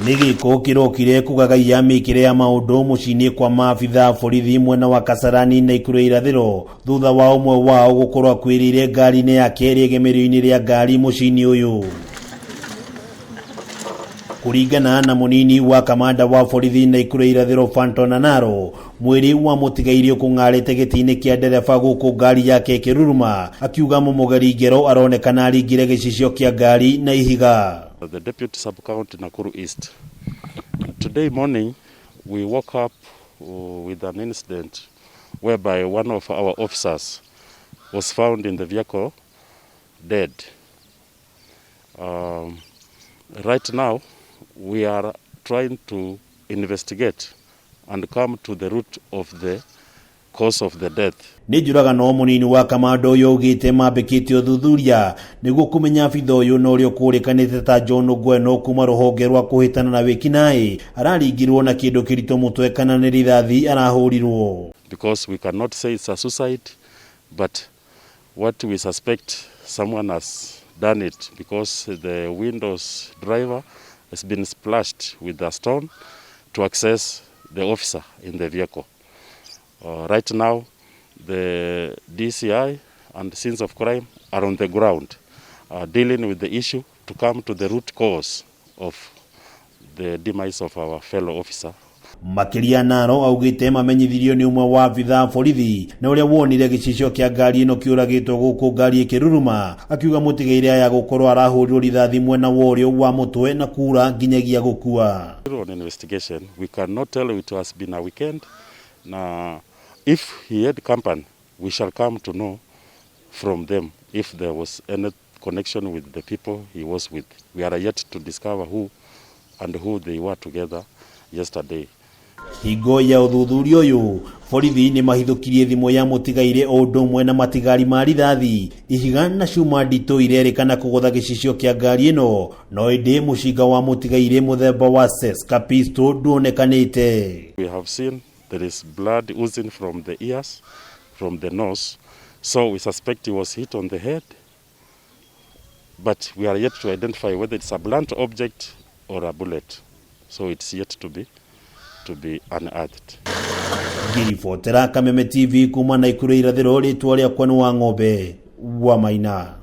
Nigiko kirokire kugagaia mikire ya maundu mucini kwa maabitha borithi mwena wa Kasarani na Ikuru irathiro thutha wa umwe wao gukorwa kwirire ngari-ini yake riegemerio-ini ria ngari mucini uyu. Kuringana na munini wa kamanda wa borithi na Ikuru irathiro Phantom Nanaro, mwiri wa mutigairio kungarite giti-ini kia ndereba guku ngari yake kiruruma, akiuga mumugari ngero aronekana aringire gicicio kia ngari na ihiga. The Deputy Sub-County Nakuru East. Today morning we woke up with an incident whereby one of our officers was found in the vehicle dead. Right now we are trying to investigate and come to the root of the cause of the death. Ni njuragano munini wa kamanda uyu ugite mambikite uthuthuria niguo kumenya abitha uyu no rio kurikanite ta John Ogweno kuma ruhonge rwa kuhitana na wikinai araringirwo na kindu kirito mutwe kana ni rithathi arahurirwo. Because we cannot say it's a suicide, but what we suspect, someone has done it because the windows driver has been splashed with a stone to access the officer in the vehicle. Right now, the DCI and scenes of crime are on the ground dealing with the issue to come to the root cause of the demise of our fellow officer. Makiria Naro augite mamenyithirio ni umwe wa abitha borithi na uria wonire gicicio kia ngari ino kiuragitwo guku ngari ikiruruma, akiuga mutigaire ya gukorwo arahurirwo rithathi mwena worio wa mutwe na kura nginyagia gukua. On investigation, we cannot tell it has been a weekend. Now, if he had company, we shall come to know from them if there was any connection with the people he was with. We are yet to discover who and who they were together yesterday. Hingo ya uthuthuria uyu borithi ni mahithukirie thimu ya mutigaire o undu umwe na matigari ma rithathi, ihiga na cuma ndito irerikana kugutha gicicio kia ngari ino, no indi mucinga wa mutigaire muthemba wa Seska pistol nduonekanite. We have seen there is blood oozing from the ears, from the nose, so we suspect he was hit on the head, but we are yet to identify whether it's a blunt object or a bullet, so it's yet to be unearthed. Ngiribotera Kameme TV kuma na Ikuru irathiro ritwa riakwa ni wa Ng'ombe wa Maina.